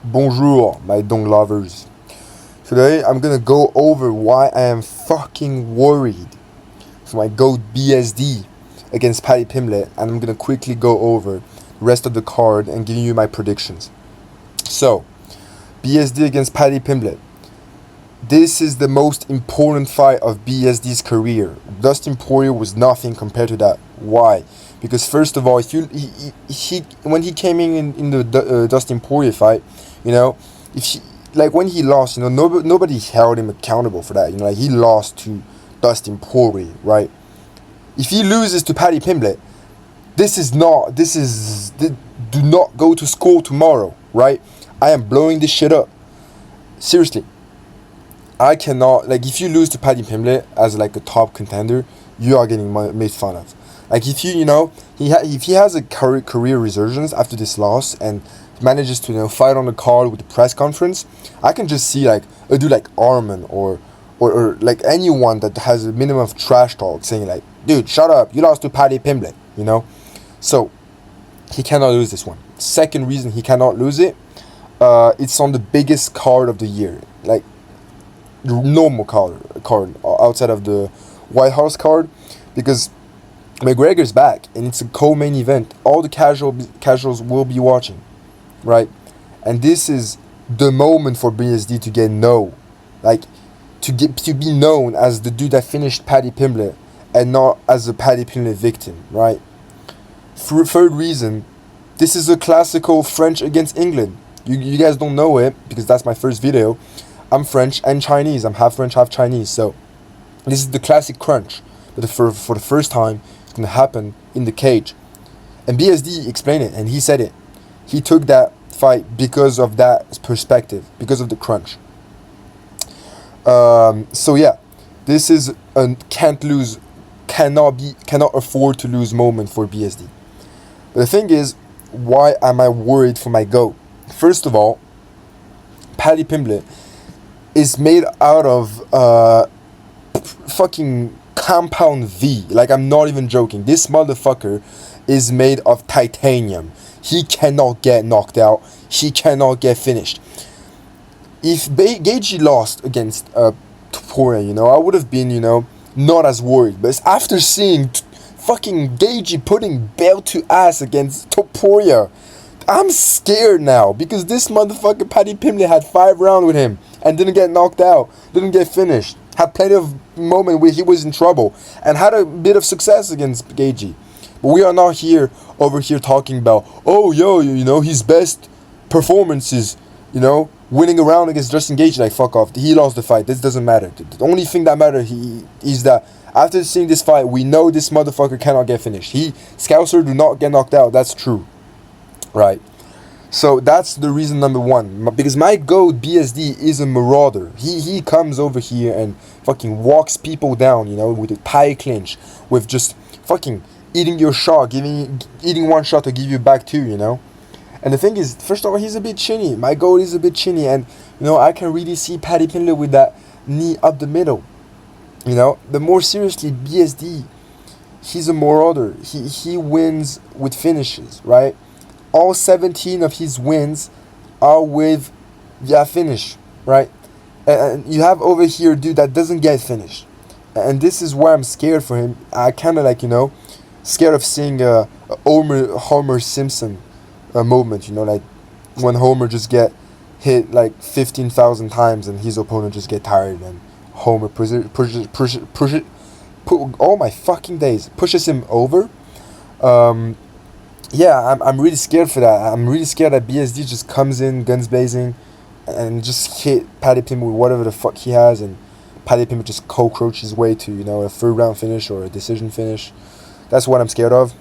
Bonjour, my dong lovers. Today I'm gonna go over why I am fucking worried for my GOAT BSD against Paddy Pimblett, and I'm gonna quickly go over the rest of the card and give you my predictions. So, BSD against Paddy Pimblett. This is the most important fight of BSD's career. Dustin Poirier was nothing compared to that. Why? Because first of all, if you he when he came in the Dustin Poirier fight, you know, if he, like when he lost, you know, nobody held him accountable for that. You know, like he lost to Dustin Poirier, right? If he loses to Paddy Pimblett, do not go to school tomorrow, right? I am blowing this shit up. Seriously. I cannot, like, if you lose to Paddy Pimblett as like a top contender, you are getting made fun of. Like if if he has a career resurgence after this loss and manages to fight on the card with the press conference, I can just see like a dude like Arman or like anyone that has a minimum of trash talk saying like, dude, shut up, you lost to Paddy Pimblett, So he cannot lose this one. Second reason he cannot lose it, it's on the biggest card of the year, like the normal card outside of the White House card, because McGregor's back and it's a co-main event. All the casuals will be watching, right? And this is the moment for BSD to get to be known as the dude that finished Paddy Pimblett and not as a Paddy Pimblett victim, right? Third reason, this is a classical French against England. You guys don't know it because that's my first video. I'm French and Chinese. I'm half French, half Chinese. So this is the classic crunch. But for the first time, it's going to happen in the cage. And BSD explained it, and he said it. He took that fight because of that perspective, because of the crunch. So yeah, this is a cannot afford to lose moment for BSD. But the thing is, why am I worried for my GOAT? First of all, Paddy Pimblett is made out of fucking compound V. Like, I'm not even joking. This motherfucker is made of titanium. He cannot get knocked out. He cannot get finished. If Gaethje lost against Poirier, I would have been, not as worried. But after seeing fucking Gaethje putting belt to ass against Poirier, I'm scared now, because this motherfucker Paddy Pimblett had 5 rounds with him and didn't get knocked out, didn't get finished, had plenty of moment where he was in trouble and had a bit of success against Gaethje. But we are not over here talking about, his best performances, winning a round against Justin Gaethje. Like, fuck off, he lost the fight, this doesn't matter. The only thing that matters is that after seeing this fight, we know this motherfucker cannot get finished. Scouser do not get knocked out, that's true. Right, so that's the reason number one. Because my GOAT BSD is a marauder. He comes over here and fucking walks people down, with a tie clinch, with just fucking eating your shot, eating one shot to give you back two, And the thing is, first of all, he's a bit chinny. My GOAT is a bit chinny, and I can really see Paddy Pimblett with that knee up the middle. The more seriously, BSD, he's a marauder. He wins with finishes, right? All 17 of his wins are with finish, right? And you have over here a dude that doesn't get finished. And this is why I'm scared for him. I kind of scared of seeing a Homer Simpson moment, like when Homer just get hit like 15,000 times and his opponent just get tired and Homer pushes all my fucking days, pushes him over. Yeah, I'm really scared for that. I'm really scared that BSD just comes in guns blazing and just hit Paddy Pimblett with whatever the fuck he has, and Paddy Pimblett just cockroach his way to, a third round finish or a decision finish. That's what I'm scared of.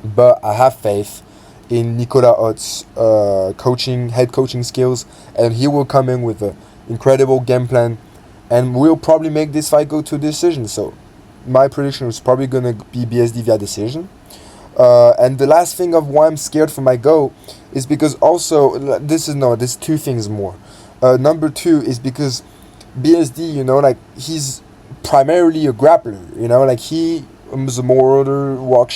But I have faith in Nicolas Ott's head coaching skills, and he will come in with an incredible game plan, and we'll probably make this fight go to a decision. So my prediction was probably going to be BSD via decision. And the last thing of why I'm scared for my GOAT is because also, there's two things more. Number two is because BSD, he's primarily a grappler, he is a marauder, walks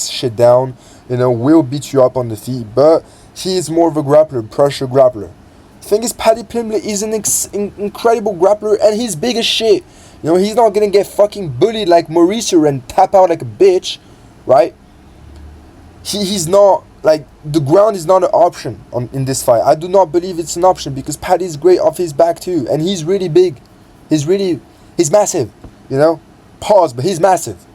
shit down, will beat you up on the feet, but He is more of a grappler, pressure grappler. Thing is, Paddy Pimblett is an incredible grappler, and he's big as shit. You know, he's not gonna get fucking bullied like Mauricio and tap out like a bitch, right? He's not, like, the ground is not an option in this fight. I do not believe it's an option because Paddy's great off his back too, and he's really big. He's massive, you know? Pause, but he's massive.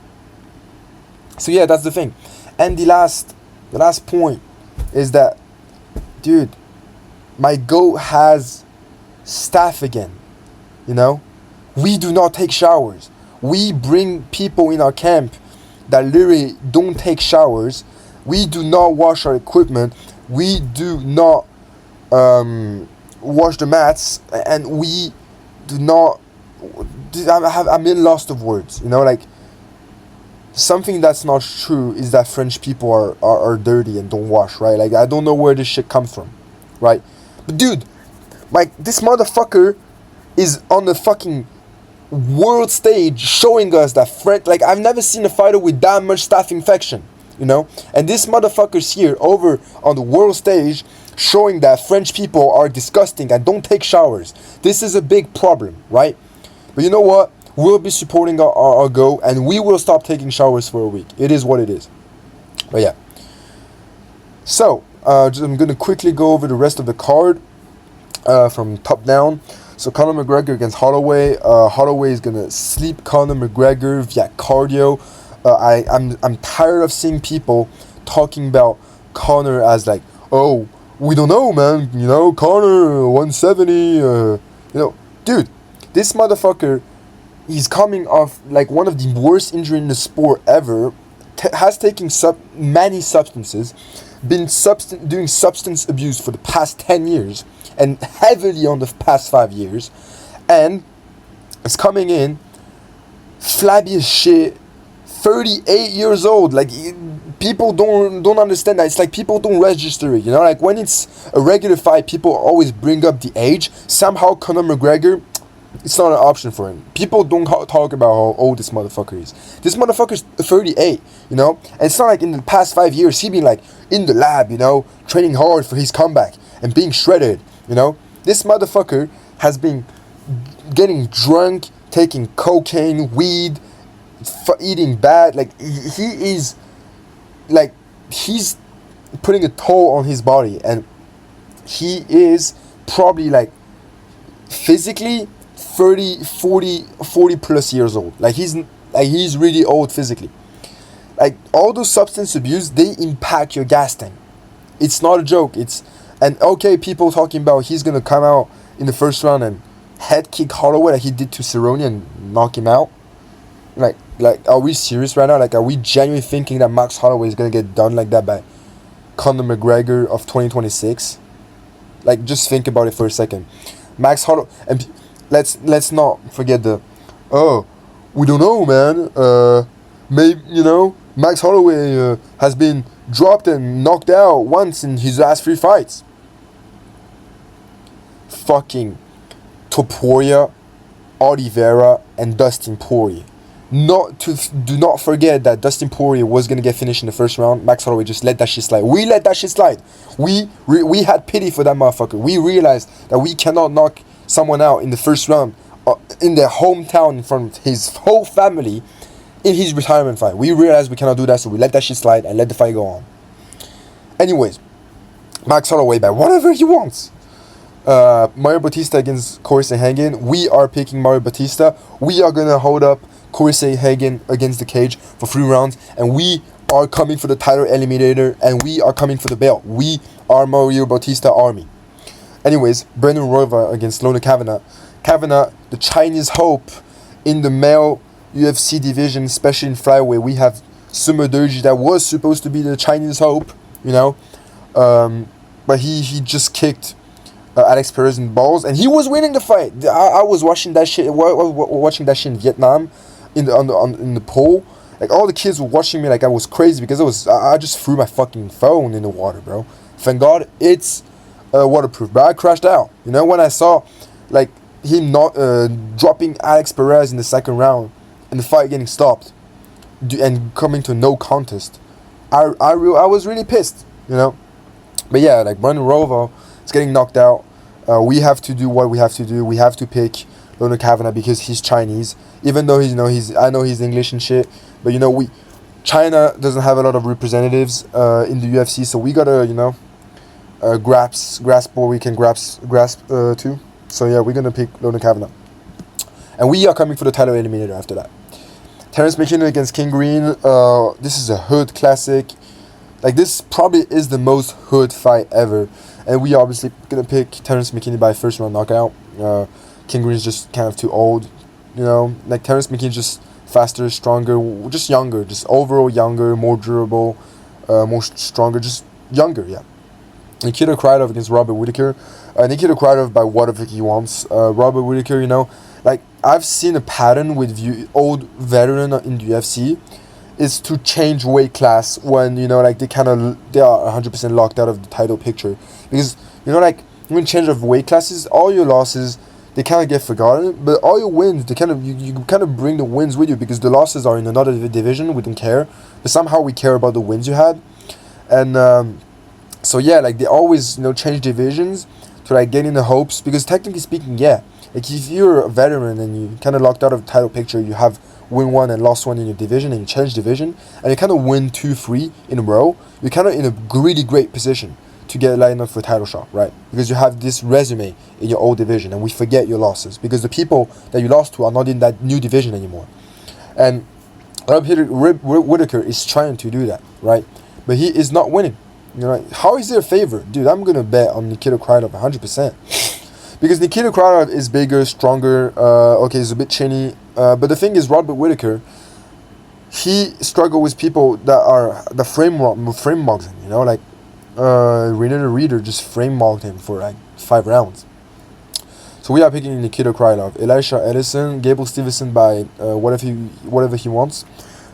So yeah, that's the thing. And the last point is that, dude, my GOAT has staff again, you know? We do not take showers. We bring people in our camp that literally don't take showers. We do not wash our equipment. We do not wash the mats, and we do not. I'm in lost of words. You know, like, something that's not true is that French people are dirty and don't wash, right? Like, I don't know where this shit comes from, right? But dude, like, this motherfucker is on the fucking world stage showing us that like, I've never seen a fighter with that much staph infection, you know? And this motherfucker's here over on the world stage showing that French people are disgusting and don't take showers. This is a big problem, right? But you know what? We'll be supporting our GOAT, and we will stop taking showers for a week. It is what it is. But yeah. So, I'm going to quickly go over the rest of the card from top down. So Conor McGregor against Holloway. Holloway is gonna sleep Conor McGregor via cardio. I'm tired of seeing people talking about Conor as like, oh, we don't know, man. You know, Conor 170. You know, dude, this motherfucker, he's coming off like one of the worst injuries in the sport ever. Has taken many substances, been doing substance abuse for the past 10 years. And heavily on the past 5 years, and it's coming in flabby as shit, 38 years old. Like, people don't understand that. It's like people don't register it, you know? Like, when it's a regular fight, people always bring up the age. Somehow Conor McGregor, it's not an option for him. People don't talk about how old this motherfucker is. This motherfucker's 38, you know? And it's not like in the past 5 years he been like in the lab, you know, training hard for his comeback and being shredded. You know, this motherfucker has been getting drunk, taking cocaine, weed, eating bad. Like, he is, like, he's putting a toll on his body, and he is probably, like, physically 40 plus years old. Like, he's really old physically. Like, all those substance abuse, they impact your gas tank. It's not a joke. And okay, people talking about he's gonna come out in the first round and head kick Holloway like he did to Cerrone and knock him out. Like, are we serious right now? Like, are we genuinely thinking that Max Holloway is gonna get done like that by Conor McGregor of 2026? Like, just think about it for a second. Max Holloway, and let's not forget we don't know, man. Maybe, you know, Max Holloway has been dropped and knocked out once in his last 3 fights. Fucking Topuria, Oliveira, and Dustin Poirier. Do not forget that Dustin Poirier was gonna get finished in the first round. Max Holloway just let that shit slide. We let that shit slide. We had pity for that motherfucker. We realized that we cannot knock someone out in the first round in their hometown in front of his whole family in his retirement fight. We realized we cannot do that, so we let that shit slide and let the fight go on. Anyways, Max Holloway by whatever he wants. Mario Bautista against Corey Sandhagen. We are picking Mario Bautista. We are gonna hold up Corey Sandhagen against the cage for 3 rounds, and we are coming for the title eliminator, and we are coming for the belt. We are Mario Bautista army. Anyways, Brandon Royval against Lona Kavanagh. Kavanagh, the Chinese hope in the male UFC division, especially in flyweight. We have Sumo Doji that was supposed to be the Chinese hope, you know, but he just kicked Alex Perez in balls, and he was winning the fight. I was watching that shit. Watching that shit in Vietnam, in the pool. Like, all the kids were watching me like I was crazy because I just threw my fucking phone in the water, bro. Thank God it's waterproof. But I crashed out. You know, when I saw like him not dropping Alex Perez in the second round and the fight getting stopped and coming to no contest, I was really pissed. You know. But yeah, like Brandon Roval is getting knocked out. We have to do what we have to do. We have to pick Leonard Kavanagh because he's Chinese. Even though I know he's English and shit. But China doesn't have a lot of representatives in the UFC, so we gotta grasp what we can grasp to. So yeah, we're gonna pick Leonard Kavanagh, and we are coming for the title eliminator after that. Terrence McKinnon against King Green. This is a hood classic. Like, this probably is the most hood fight ever, and we obviously gonna pick Terrence McKinney by first round knockout. King Green's just kind of too old, Like, Terrence McKinney's just faster, stronger, just younger, just overall younger, more durable, more stronger, just younger. Yeah. Nikita Krylov against Robert Whittaker. Nikita Krylov by whatever he wants. Robert Whittaker, like, I've seen a pattern with old veteran in the UFC is to change weight class when they are 100% locked out of the title picture, because like, when you change of weight classes, all your losses, they kind of get forgotten, but all your wins, they kind of you kind of bring the wins with you, because the losses are in another division. We don't care, but somehow we care about the wins you had. And so yeah, like, they always change divisions to like get in the hopes, because technically speaking, yeah, like, if you're a veteran and you kind of locked out of the title picture, you have win one and lost one in your division, and you change division, and you kind of win 2-3 in a row, you're kind of in a really great position to get lined up for a title shot, right? Because you have this resume in your old division, and we forget your losses, because the people that you lost to are not in that new division anymore. And Whittaker is trying to do that, right? But he is not winning. How is there a favor? Dude, I'm going to bet on Nikita Krylov 100%. Because Nikita Krylov is bigger, stronger, he's a bit chinny. But the thing is, Robert Whittaker, he struggled with people that are the frame mogged him, like Renata Reader just frame mogged him for like 5 rounds. So we are picking Nikita Krylov, Elisha Ellison, Gable Stevenson by whatever he wants.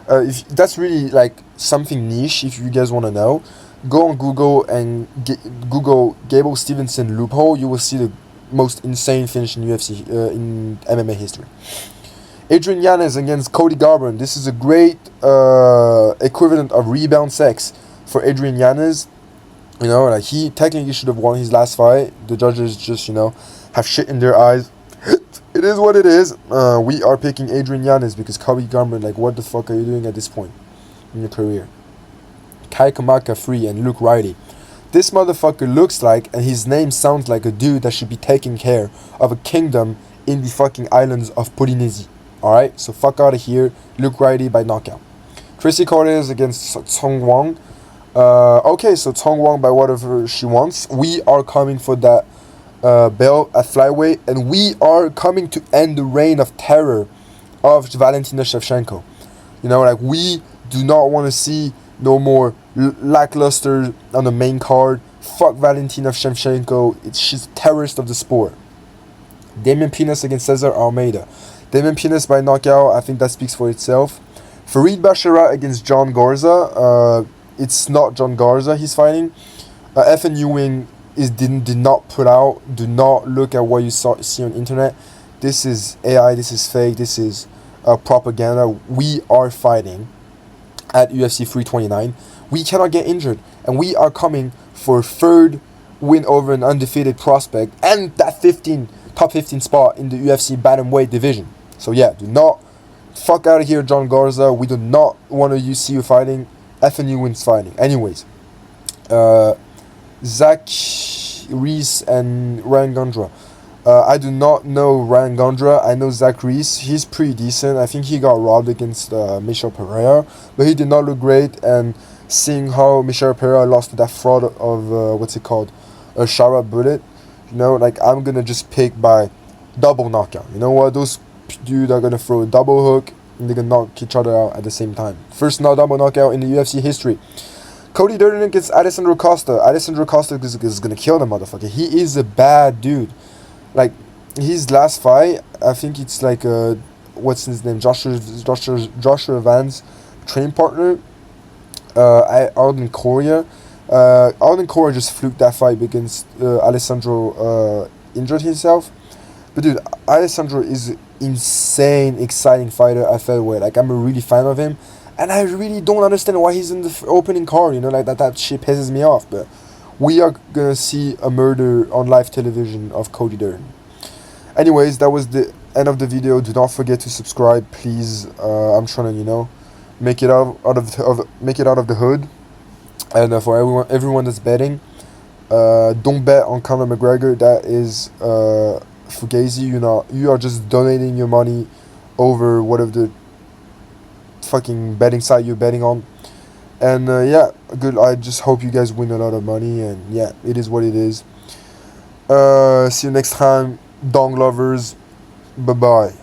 If that's really like something niche, if you guys want to know, go on Google and Google Gable Stevenson loophole. You will see the most insane finish in UFC in MMA history. Adrian Yanez against Cody Garbrandt. This is a great equivalent of rebound sex for Adrian Yanez. Like, he technically should have won his last fight. The judges just have shit in their eyes. It is what it is. We are picking Adrian Yanez because Cody Garbrandt, like, what the fuck are you doing at this point in your career? Kai Kamaka Free and Luke Riley. This motherfucker looks like, and his name sounds like, a dude that should be taking care of a kingdom in the fucking islands of Polynesia. Alright, so fuck out of here. Luke Riley by knockout. Tracy Cortez against Tong Wong. So Tong Wong by whatever she wants. We are coming for that belt at flyweight, and we are coming to end the reign of terror of Valentina Shevchenko. Like, we do not want to see no more lackluster on the main card. Fuck Valentina Shevchenko. She's a terrorist of the sport. Damian Pinas against Cesar Almeida. Damian Pinas by knockout. I think that speaks for itself. Farid Bashara against John Garza. It's not John Garza he's fighting. Ethan Ewing did not put out. Do not look at what you see on internet. This is AI. This is fake. This is propaganda. We are fighting at UFC 329. We cannot get injured, and we are coming for a third win over an undefeated prospect and that top 15 spot in the UFC bantamweight division. So yeah, do not fuck out of here, John Garza. We do not want to see you fighting. FNU wins fighting. Anyways, Zach Reese and Ryan Gondra. I do not know Ryan Gondra. I know Zach Reese. He's pretty decent. I think he got robbed against Michel Pereira, but he did not look great. And seeing how Michel Pereira lost to that fraud of a Shara Bullet, like, I'm gonna just pick by double knockout. You know what? Those dudes are gonna throw a double hook and they're gonna knock each other out at the same time. First double knockout in the UFC history. Cody Durden against Alessandro Costa. Alessandro Costa is gonna kill the motherfucker. He is a bad dude. Like, his last fight, I think it's like what's his name? Joshua Van's training partner, Alden Correa. Alden Correa just fluked that fight against Alessandro. Injured himself. But dude, Alessandro is an insane, exciting fighter at featherweight. Like, I'm a really fan of him, and I really don't understand why he's in the opening card. Like, that shit pisses me off. But we are gonna see a murder on live television of Cody Dern. Anyways, that was the end of the video. Do not forget to subscribe, please. I'm trying to, make it make it out of the hood. And for everyone that's betting, don't bet on Conor McGregor. That is fugazi. You are just donating your money over whatever the fucking betting site you're betting on. And yeah, good. I just hope you guys win a lot of money. And yeah, it is what it is. See you next time, dong lovers. Bye bye.